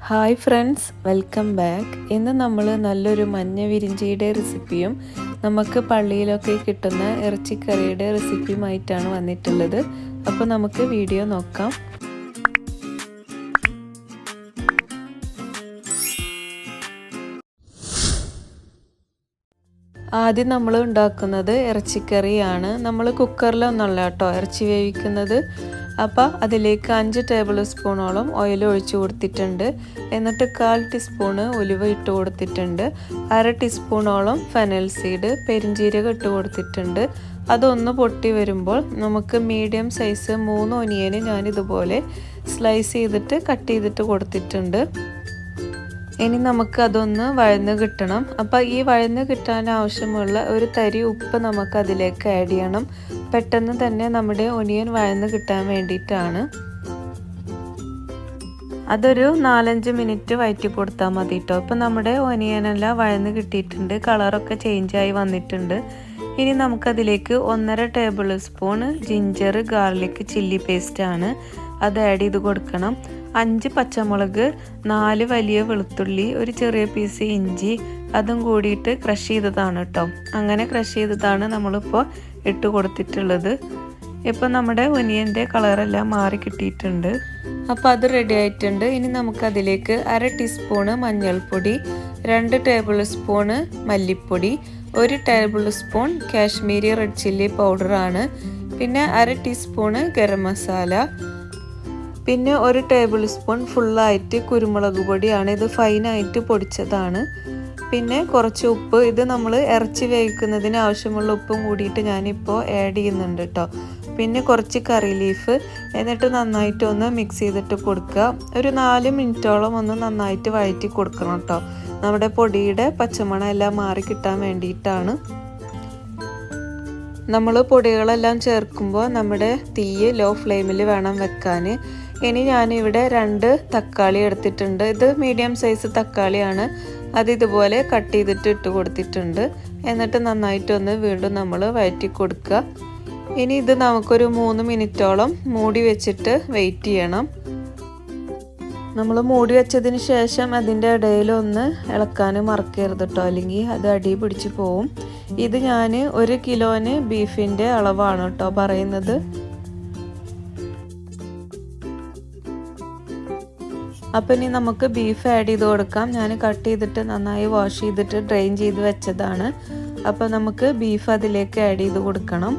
Hi friends, welcome back. ഇന്ന് നമ്മൾ നല്ലൊരു മഞ്ഞ വിരിഞ്ചിയുടെ റെസിപ്പിയും നമുക്ക് പള്ളിയിലൊക്കെ കിട്ടുന്ന ഇറച്ചിക്കറിയുടെ റെസിപ്പിയുമായിട്ടാണ് വന്നിട്ടുള്ളത്. അപ്പോൾ നമുക്ക് വീഡിയോ നോക്കാം. ആദ്യം നമ്മൾ ഉണ്ടാക്കുന്നത് ഇറച്ചിക്കറിയാണ്. നമ്മൾ കുക്കറിലൊന്നുമല്ല കേട്ടോ ഇറച്ചി വേവിക്കുന്നത്. അപ്പോൾ അതിലേക്ക് 5 ടേബിൾ സ്പൂണോളം ഓയിൽ ഒഴിച്ചു കൊടുത്തിട്ടുണ്ട്. എന്നിട്ട് 1/4 ടീസ്പൂണ് ഉലുവ ഇട്ട് കൊടുത്തിട്ടുണ്ട്. 1/2 ടീസ്പൂണോളം ഫെനൽ സീഡ് പെരിഞ്ജീരകം ഇട്ട് കൊടുത്തിട്ടുണ്ട്. അതൊന്ന് പൊട്ടി വരുമ്പോൾ നമുക്ക് മീഡിയം സൈസ് 3 ഒനിയന് ഞാനിതുപോലെ സ്ലൈസ് ചെയ്തിട്ട് കട്ട് ചെയ്തിട്ട് കൊടുത്തിട്ടുണ്ട്. ഇനി നമുക്ക് അതൊന്ന് വഴന്ന് കിട്ടണം. അപ്പോൾ ഈ വഴന്ന് കിട്ടാൻ ആവശ്യമുള്ള ഒരു തരി ഉപ്പ് നമുക്ക് അതിലേക്ക് ആഡ് ചെയ്യണം. പെട്ടെന്ന് തന്നെ നമ്മുടെ ഒനിയൻ വഴന്ന് കിട്ടാൻ വേണ്ടിയിട്ടാണ്. അതൊരു 4-5 മിനിറ്റ് വഴറ്റി കൊടുത്താൽ മതി കേട്ടോ. അപ്പോൾ നമ്മുടെ ഒനിയനെല്ലാം വഴന്ന് കിട്ടിയിട്ടുണ്ട്, കളറൊക്കെ ചേഞ്ചായി വന്നിട്ടുണ്ട്. ഇനി നമുക്കതിലേക്ക് 1.5 tablespoon ginger garlic chilli പേസ്റ്റാണ്, അത് ആഡ് ചെയ്ത് കൊടുക്കണം. 5 പച്ചമുളക്, 4 വലിയ വെളുത്തുള്ളി, ഒരു ചെറിയ പീസ് ഇഞ്ചി, അതും കൂടിയിട്ട് ക്രഷ് ചെയ്തതാണ് കേട്ടോ. അങ്ങനെ ക്രഷ് ചെയ്തതാണ് നമ്മളിപ്പോൾ ഇട്ട് കൊടുത്തിട്ടുള്ളത്. ഇപ്പം നമ്മുടെ ഒനിയൻ്റെ കളറെല്ലാം മാറി കിട്ടിയിട്ടുണ്ട്. അപ്പോൾ അത് റെഡി ആയിട്ടുണ്ട്. ഇനി നമുക്കതിലേക്ക് 1/2 ടീസ്പൂണ് മഞ്ഞൾപ്പൊടി, 2 ടേബിൾ സ്പൂണ് മല്ലിപ്പൊടി, 1 table spoon Kashmiri red chilli പൗഡറാണ്, പിന്നെ 1/2 ടീസ്പൂണ് ഗരം മസാല, പിന്നെ 1 ടേബിൾ സ്പൂൺ ഫുള്ളായിട്ട് കുരുമുളക് പൊടിയാണ്. ഇത് ഫൈനായിട്ട് പൊടിച്ചതാണ്. പിന്നെ കുറച്ച് ഉപ്പ്, ഇത് നമ്മൾ ഇറച്ചി വേവിക്കുന്നതിന് ആവശ്യമുള്ള ഉപ്പും കൂടിയിട്ട് ഞാനിപ്പോൾ ആഡ് ചെയ്യുന്നുണ്ട് കേട്ടോ. പിന്നെ കുറച്ച് കറി ലീഫ്, എന്നിട്ട് നന്നായിട്ട് ഒന്ന് മിക്സ് ചെയ്തിട്ട് കൊടുക്കുക. ഒരു 4 മിനിറ്റോളം ഒന്ന് നന്നായിട്ട് വഴറ്റി കൊടുക്കണം കേട്ടോ. നമ്മുടെ പൊടിയുടെ പച്ചമണം എല്ലാം മാറി കിട്ടാൻ വേണ്ടിയിട്ടാണ്. നമ്മൾ പൊടികളെല്ലാം ചേർക്കുമ്പോൾ നമ്മുടെ തീ ലോ ഫ്ലെയിമിൽ വേണം വെക്കാൻ. ഇനി ഞാനിവിടെ 2 തക്കാളി എടുത്തിട്ടുണ്ട്. ഇത് മീഡിയം സൈസ് തക്കാളിയാണ്. അത് ഇതുപോലെ കട്ട് ചെയ്തിട്ട് ഇട്ട് കൊടുത്തിട്ടുണ്ട്. എന്നിട്ട് നന്നായിട്ടൊന്ന് വീണ്ടും നമ്മൾ വഴറ്റി കൊടുക്കുക. ഇനി ഇത് നമുക്കൊരു 3 മിനിറ്റോളം മൂടി വെച്ചിട്ട് വെയിറ്റ് ചെയ്യണം. നമ്മൾ മൂടി വെച്ചതിന് ശേഷം അതിൻ്റെ ഇടയിലൊന്ന് ഇളക്കാൻ മറക്കരുത് കേട്ടോ, അല്ലെങ്കിൽ അത് അടി പിടിച്ച് പോവും. ഇത് ഞാൻ 1 കിലോന് ബീഫിൻ്റെ അളവാണ് കേട്ടോ പറയുന്നത്. അപ്പം ഇനി നമുക്ക് ബീഫ് ആഡ് ചെയ്ത് കൊടുക്കാം. ഞാൻ കട്ട് ചെയ്തിട്ട് നന്നായി വാഷ് ചെയ്തിട്ട് ഡ്രെയിൻ ചെയ്ത് വെച്ചതാണ്. അപ്പോൾ നമുക്ക് ബീഫ് അതിലേക്ക് ആഡ് ചെയ്ത് കൊടുക്കണം.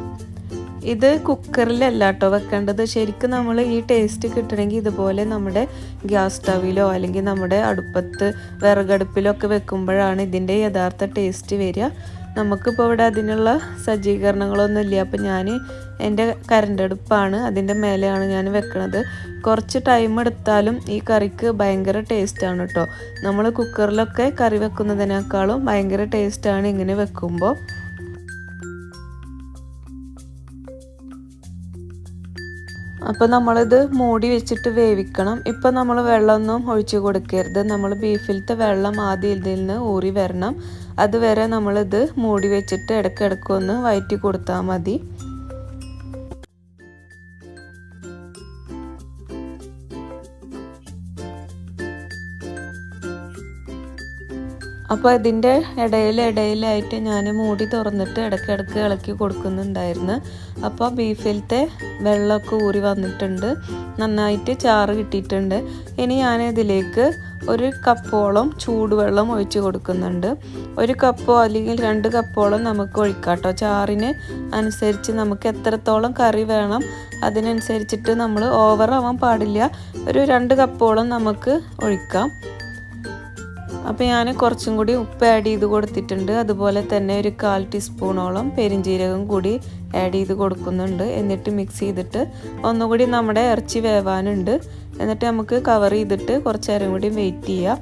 ഇത് കുക്കറിലല്ല കേട്ടോ വെക്കേണ്ടത്. ശരിക്കും നമ്മൾ ഈ ടേസ്റ്റ് കിട്ടണമെങ്കിൽ ഇതുപോലെ നമ്മുടെ ഗ്യാസ് സ്റ്റവിലോ അല്ലെങ്കിൽ നമ്മുടെ അടുപ്പത്ത് വിറകടുപ്പിലൊക്കെ വെക്കുമ്പോഴാണ് ഇതിൻ്റെ യഥാർത്ഥ ടേസ്റ്റ് വരിക. നമുക്കിപ്പോൾ ഇവിടെ അതിനുള്ള സജ്ജീകരണങ്ങളൊന്നും ഇല്ല. അപ്പോൾ ഞാൻ എൻ്റെ കരണ്ടടുപ്പാണ്, അതിൻ്റെ മേലെയാണ് ഞാൻ വെക്കുന്നത്. കുറച്ച് ടൈം എടുത്താലും ഈ കറിക്ക് ഭയങ്കര ടേസ്റ്റാണ് കേട്ടോ. നമ്മൾ കുക്കറിലൊക്കെ കറി വെക്കുന്നതിനേക്കാളും ഭയങ്കര ടേസ്റ്റാണ് ഇങ്ങനെ വെക്കുമ്പോൾ. അപ്പോൾ നമ്മളിത് മൂടി വെച്ചിട്ട് വേവിക്കണം. ഇപ്പം നമ്മൾ വെള്ളമൊന്നും ഒഴിച്ചു കൊടുക്കരുത്. നമ്മൾ ബീഫിലത്തെ വെള്ളം ആദ്യം ഇതിൽ നിന്ന് ഊറി വരണം. അതുവരെ നമ്മളിത് മൂടി വെച്ചിട്ട് ഇടയ്ക്കിടയ്ക്കൊന്ന് വഴറ്റി കൊടുത്താൽ മതി. അപ്പോൾ ഇതിൻ്റെ ഇടയിലായിട്ട് ഞാൻ മൂടി തുറന്നിട്ട് ഇടയ്ക്കിടയ്ക്ക് ഇളക്കി കൊടുക്കുന്നുണ്ടായിരുന്നു. അപ്പോൾ ബീഫിലത്തെ വെള്ളമൊക്കെ ഊറി വന്നിട്ടുണ്ട്, നന്നായിട്ട് ചാറ് കിട്ടിയിട്ടുണ്ട്. ഇനി ഞാനിതിലേക്ക് 1 കപ്പോളം ചൂടുവെള്ളം ഒഴിച്ച് കൊടുക്കുന്നുണ്ട്. 1 കപ്പോ അല്ലെങ്കിൽ 2 കപ്പോളം നമുക്ക് ഒഴിക്കാം കേട്ടോ. ചാറിന് അനുസരിച്ച് നമുക്ക് എത്രത്തോളം കറി വേണം അതിനനുസരിച്ചിട്ട് നമ്മൾ ഓവറാവാൻ പാടില്ല. ഒരു 2 കപ്പോളം നമുക്ക് ഒഴിക്കാം. അപ്പോൾ ഞാൻ കുറച്ചും കൂടി ഉപ്പ് ആഡ് ചെയ്ത് കൊടുത്തിട്ടുണ്ട്. അതുപോലെ തന്നെ ഒരു 1/4 ടീസ്പൂണോളം പെരിഞ്ജീരകം കൂടി ആഡ് ചെയ്ത് കൊടുക്കുന്നുണ്ട്. എന്നിട്ട് മിക്സ് ചെയ്തിട്ട് ഒന്നുകൂടി നമ്മുടെ ഇറച്ചി വേവാനുണ്ട്. എന്നിട്ട് നമുക്ക് കവർ ചെയ്തിട്ട് കുറച്ച് നേരം കൂടി വെയിറ്റ് ചെയ്യാം.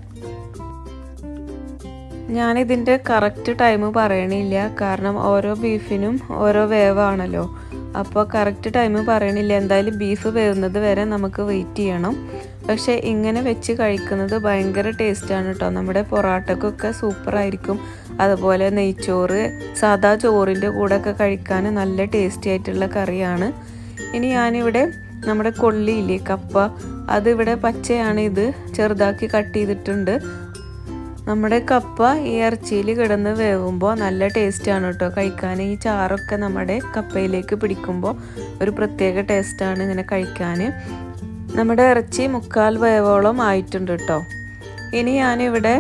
ഞാനിതിൻ്റെ കറക്റ്റ് ടൈം പറയണില്ല, കാരണം ഓരോ ബീഫിനും ഓരോ വേവാണല്ലോ. അപ്പോൾ കറക്റ്റ് ടൈം പറയണില്ല. എന്തായാലും ബീഫ് വേവുന്നത് വരെ നമുക്ക് വെയിറ്റ് ചെയ്യണം. പക്ഷേ ഇങ്ങനെ വെച്ച് കഴിക്കുന്നത് ഭയങ്കര ടേസ്റ്റാണ് കേട്ടോ. നമ്മുടെ പൊറാട്ടക്കൊക്കെ സൂപ്പറായിരിക്കും. അതുപോലെ നെയ്ച്ചോറ്, സാദാ ചോറിൻ്റെ കൂടെയൊക്കെ കഴിക്കാൻ നല്ല ടേസ്റ്റി ആയിട്ടുള്ള കറിയാണ്. ഇനി ഞാനിവിടെ നമ്മുടെ കൊള്ളിയില്ലേ കപ്പ, അതിവിടെ പച്ചയാണ്, ഇത് ചെറുതാക്കി കട്ട് ചെയ്തിട്ടുണ്ട്. നമ്മുടെ കപ്പ ഈ ഇറച്ചിയിൽ കിടന്ന് വേവുമ്പോൾ നല്ല ടേസ്റ്റാണ് കേട്ടോ കഴിക്കാൻ. ഈ ചാറൊക്കെ നമ്മുടെ കപ്പയിലേക്ക് പിടിക്കുമ്പോൾ ഒരു പ്രത്യേക ടേസ്റ്റാണ് ഇങ്ങനെ കഴിക്കാൻ. നമ്മുടെ ഇറച്ചി 1/4 വേവോളം ആയിട്ടുണ്ട് കേട്ടോ. ഇനി ഞാനിവിടെ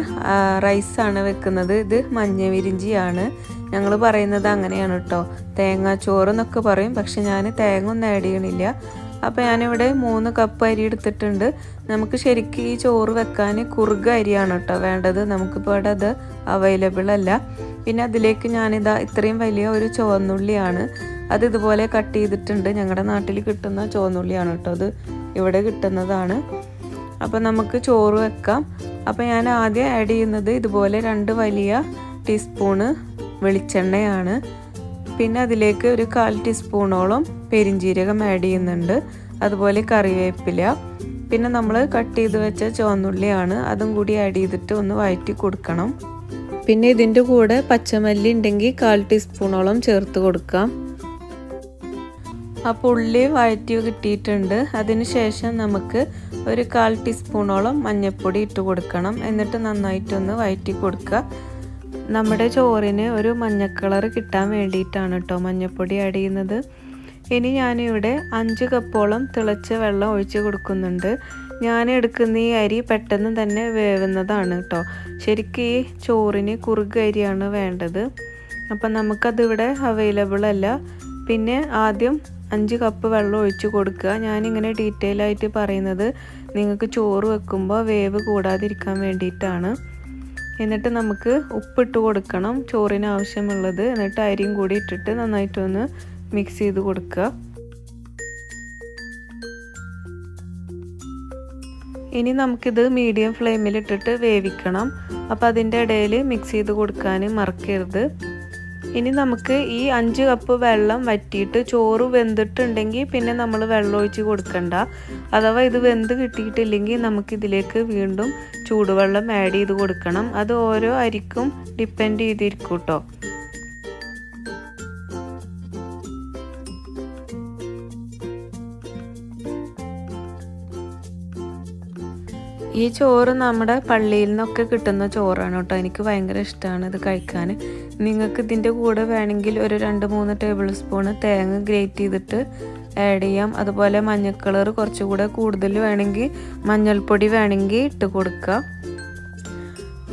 റൈസാണ് വെക്കുന്നത്. ഇത് മഞ്ഞ വിരിഞ്ചിയാണ്, ഞങ്ങൾ പറയുന്നത് അങ്ങനെയാണ് കേട്ടോ. തേങ്ങാച്ചോറ് എന്നൊക്കെ പറയും, പക്ഷെ ഞാൻ തേങ്ങ ഒന്നും ആഡ് ചെയ്യണില്ല. അപ്പോൾ ഞാനിവിടെ 3 കപ്പ് അരി എടുത്തിട്ടുണ്ട്. നമുക്ക് ശരിക്കും ഈ ചോറ് വെക്കാൻ കുറുക അരിയാണ് കേട്ടോ വേണ്ടത്. നമുക്കിപ്പോൾ ഇവിടെ അത് അവൈലബിൾ അല്ല. പിന്നെ അതിലേക്ക് ഞാനിതാ ഇത്രയും വലിയ ഒരു ചുവന്നുള്ളിയാണ്, അത് ഇതുപോലെ കട്ട് ചെയ്തിട്ടുണ്ട്. ഞങ്ങളുടെ നാട്ടിൽ കിട്ടുന്ന ചുവന്നുള്ളിയാണ് കേട്ടോ, അത് ഇവിടെ കിട്ടുന്നതാണ്. അപ്പോൾ നമുക്ക് ചോറ് വെക്കാം. അപ്പോൾ ഞാൻ ആദ്യം ആഡ് ചെയ്യുന്നത് ഇതുപോലെ 2 വലിയ ടീസ്പൂണ് വെളിച്ചെണ്ണയാണ്. പിന്നെ അതിലേക്ക് ഒരു 1/4 ടീസ്പൂണോളം പെരിഞ്ജീരകം ആഡ് ചെയ്യുന്നുണ്ട്, അതുപോലെ കറിവേപ്പില. പിന്നെ നമ്മൾ കട്ട് ചെയ്ത് വെച്ച ചുവന്നുള്ളിയാണ്, അതും കൂടി ആഡ് ചെയ്തിട്ട് ഒന്ന് വഴറ്റി കൊടുക്കണം. പിന്നെ ഇതിൻ്റെ കൂടെ പച്ചമല്ലി ഉണ്ടെങ്കിൽ 1/4 ടീസ്പൂണോളം ചേർത്ത് കൊടുക്കാം. അപ്പോൾ ഉള്ളി വഴറ്റി കിട്ടിയിട്ടുണ്ട്. അതിന് ശേഷം നമുക്ക് ഒരു 1/4 ടീസ്പൂണോളം മഞ്ഞൾപ്പൊടി ഇട്ട് കൊടുക്കണം. എന്നിട്ട് നന്നായിട്ടൊന്ന് വഴറ്റി കൊടുക്കുക. നമ്മുടെ ചോറിന് ഒരു മഞ്ഞ കളർ കിട്ടാൻ വേണ്ടിയിട്ടാണ് കേട്ടോ മഞ്ഞൾപ്പൊടി ആഡ് ചെയ്യുന്നത്. ഇനി ഞാനിവിടെ 5 കപ്പോളം തിളച്ച വെള്ളം ഒഴിച്ച് കൊടുക്കുന്നുണ്ട്. ഞാൻ എടുക്കുന്ന ഈ അരി പെട്ടെന്ന് തന്നെ വേവുന്നതാണ് കേട്ടോ. ശരിക്കും ഈ ചോറിന് കുറുക അരിയാണ് വേണ്ടത്. അപ്പം നമുക്കതിവിടെ അവൈലബിൾ അല്ല. പിന്നെ ആദ്യം 5 കപ്പ് വെള്ളം ഒഴിച്ച് കൊടുക്കുക. ഞാനിങ്ങനെ ഡീറ്റെയിൽ ആയിട്ട് പറയുന്നത് നിങ്ങൾക്ക് ചോറ് വെക്കുമ്പോൾ വേവ് കൂടാതിരിക്കാൻ വേണ്ടിയിട്ടാണ്. എന്നിട്ട് നമുക്ക് ഉപ്പിട്ട് കൊടുക്കണം ചോറിന് ആവശ്യമുള്ളത്. എന്നിട്ട് അരിയും കൂടി ഇട്ടിട്ട് നന്നായിട്ടൊന്ന് മിക്സ് ചെയ്ത് കൊടുക്കുക. ഇനി നമുക്കിത് മീഡിയം ഫ്ലെയിമിൽ ഇട്ടിട്ട് വേവിക്കണം. അപ്പോൾ അതിൻ്റെ ഇടയിൽ മിക്സ് ചെയ്ത് കൊടുക്കാൻ മറക്കരുത്. ഇനി നമുക്ക് ഈ 5 കപ്പ് വെള്ളം വറ്റിയിട്ട് ചോറ് വെന്തിട്ടുണ്ടെങ്കിൽ പിന്നെ നമ്മൾ വെള്ളം ഒഴിച്ച് കൊടുക്കണ്ട. അഥവാ ഇത് വെന്ത് കിട്ടിയിട്ടില്ലെങ്കിൽ നമുക്കിതിലേക്ക് വീണ്ടും ചൂടുവെള്ളം ആഡ് ചെയ്ത് കൊടുക്കണം. അത് ഓരോ അരിക്കും ഡിപ്പെൻഡ് ചെയ്തിരിക്കും കേട്ടോ. ഈ ചോറ് നമ്മുടെ പള്ളിയിൽ നിന്നൊക്കെ കിട്ടുന്ന ചോറാണ് കേട്ടോ. എനിക്ക് ഭയങ്കര ഇഷ്ടമാണ് ഇത് കഴിക്കാൻ. നിങ്ങൾക്ക് ഇതിൻ്റെ കൂടെ വേണമെങ്കിൽ ഒരു 2-3 ടേബിൾ സ്പൂണ് തേങ്ങ ഗ്രേറ്റ് ചെയ്തിട്ട് ആഡ് ചെയ്യാം. അതുപോലെ മഞ്ഞ കളർ കുറച്ചുകൂടെ കൂടുതൽ വേണമെങ്കിൽ മഞ്ഞൾപ്പൊടി വേണമെങ്കിൽ ഇട്ട് കൊടുക്കുക.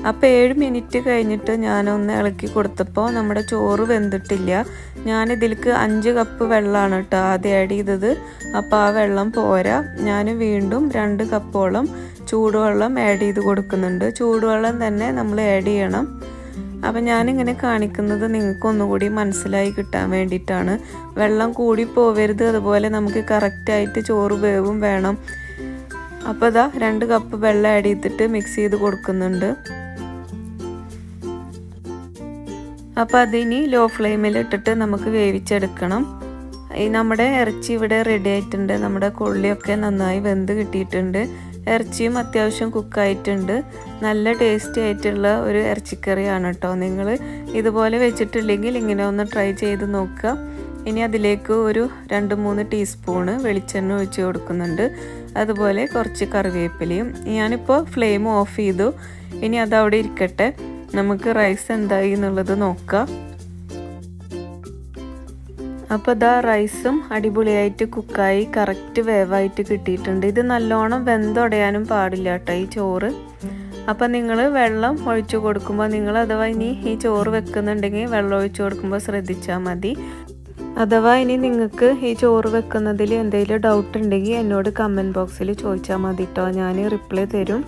അപ്പോൾ 7 മിനിറ്റ് കഴിഞ്ഞിട്ട് ഞാനൊന്ന് ഇളക്കി കൊടുത്തപ്പോൾ നമ്മുടെ ചോറ് വെന്തിട്ടില്ല. ഞാനിതിലേക്ക് 5 കപ്പ് വെള്ളമാണ് കേട്ടോ ആദ്യം ആഡ് ചെയ്തത്. അപ്പോൾ ആ വെള്ളം പോരാ. ഞാൻ വീണ്ടും 2 കപ്പോളം ചൂടുവെള്ളം ആഡ് ചെയ്ത് കൊടുക്കുന്നുണ്ട്. ചൂടുവെള്ളം തന്നെ നമ്മൾ ആഡ് ചെയ്യണം. അപ്പം ഞാനിങ്ങനെ കാണിക്കുന്നത് നിങ്ങൾക്കൊന്നുകൂടി മനസ്സിലായി കിട്ടാൻ വേണ്ടിയിട്ടാണ്. വെള്ളം കൂടി പോവരുത്, അതുപോലെ നമുക്ക് കറക്റ്റായിട്ട് ചോറ് വേവും വേണം. അപ്പോൾ ഇതാ 2 കപ്പ് വെള്ളം ആഡ് ചെയ്തിട്ട് മിക്സ് ചെയ്ത് കൊടുക്കുന്നുണ്ട്. അപ്പോൾ അതിനി ലോ ഫ്ലെയിമിൽ ഇട്ടിട്ട് നമുക്ക് വേവിച്ചെടുക്കണം. നമ്മുടെ ഇറച്ചി ഇവിടെ റെഡി ആയിട്ടുണ്ട്. നമ്മുടെ കൊള്ളിയൊക്കെ നന്നായി വെന്ത് കിട്ടിയിട്ടുണ്ട്. ഇറച്ചിയും അത്യാവശ്യം കുക്കായിട്ടുണ്ട്. നല്ല ടേസ്റ്റി ആയിട്ടുള്ള ഒരു ഇറച്ചിക്കറിയാണ് കേട്ടോ. നിങ്ങൾ ഇതുപോലെ വെച്ചിട്ടില്ലെങ്കിൽ ഇങ്ങനെ ഒന്ന് ട്രൈ ചെയ്ത് നോക്കുക. ഇനി അതിലേക്ക് ഒരു 2-3 ടീസ്പൂണ് വെളിച്ചെണ്ണ ഒഴിച്ച് കൊടുക്കുന്നുണ്ട്. അതുപോലെ കുറച്ച് കറിവേപ്പിലയും. ഞാനിപ്പോൾ ഫ്ലെയിം ഓഫ് ചെയ്തു. ഇനി അതവിടെ ഇരിക്കട്ടെ. നമുക്ക് റൈസ് എന്തായി എന്നുള്ളത് നോക്കാം. അപ്പോൾ ഇതാ റൈസും അടിപൊളിയായിട്ട് കുക്കായി കറക്റ്റ് വേവായിട്ട് കിട്ടിയിട്ടുണ്ട്. ഇത് നല്ലോണം വെന്തുടയാനും പാടില്ല കേട്ടോ ഈ ചോറ്. അപ്പം നിങ്ങൾ വെള്ളം ഒഴിച്ചു കൊടുക്കുമ്പോൾ നിങ്ങൾ അഥവാ ഇനി ഈ ചോറ് വെക്കുന്നുണ്ടെങ്കിൽ വെള്ളം ഒഴിച്ചു കൊടുക്കുമ്പോൾ ശ്രദ്ധിച്ചാൽ മതി. അഥവാ ഇനി നിങ്ങൾക്ക് ഈ ചോറ് വെക്കുന്നതിൽ എന്തെങ്കിലും ഡൗട്ട് ഉണ്ടെങ്കിൽ എന്നോട് കമൻറ്റ് ബോക്സിൽ ചോദിച്ചാൽ മതി കേട്ടോ, ഞാൻ റിപ്ലൈ തരും.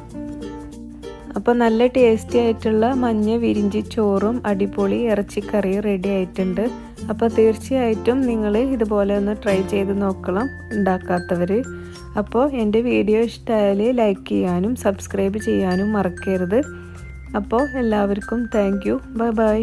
അപ്പോൾ നല്ല ടേസ്റ്റി ആയിട്ടുള്ള മഞ്ഞ വിരിഞ്ചി ചോറും അടിപൊളി ഇറച്ചിക്കറി റെഡി ആയിട്ടുണ്ട്. അപ്പോൾ തീർച്ചയായിട്ടും നിങ്ങൾ ഇതുപോലെ ഒന്ന് ട്രൈ ചെയ്ത് നോക്കണം ഉണ്ടാക്കാത്തവർ. അപ്പോൾ എൻ്റെ വീഡിയോ ഇഷ്ടമായാൽ ലൈക്ക് ചെയ്യാനും സബ്സ്ക്രൈബ് ചെയ്യാനും മറക്കരുത്. അപ്പോൾ എല്ലാവർക്കും താങ്ക് യു. Bye bye.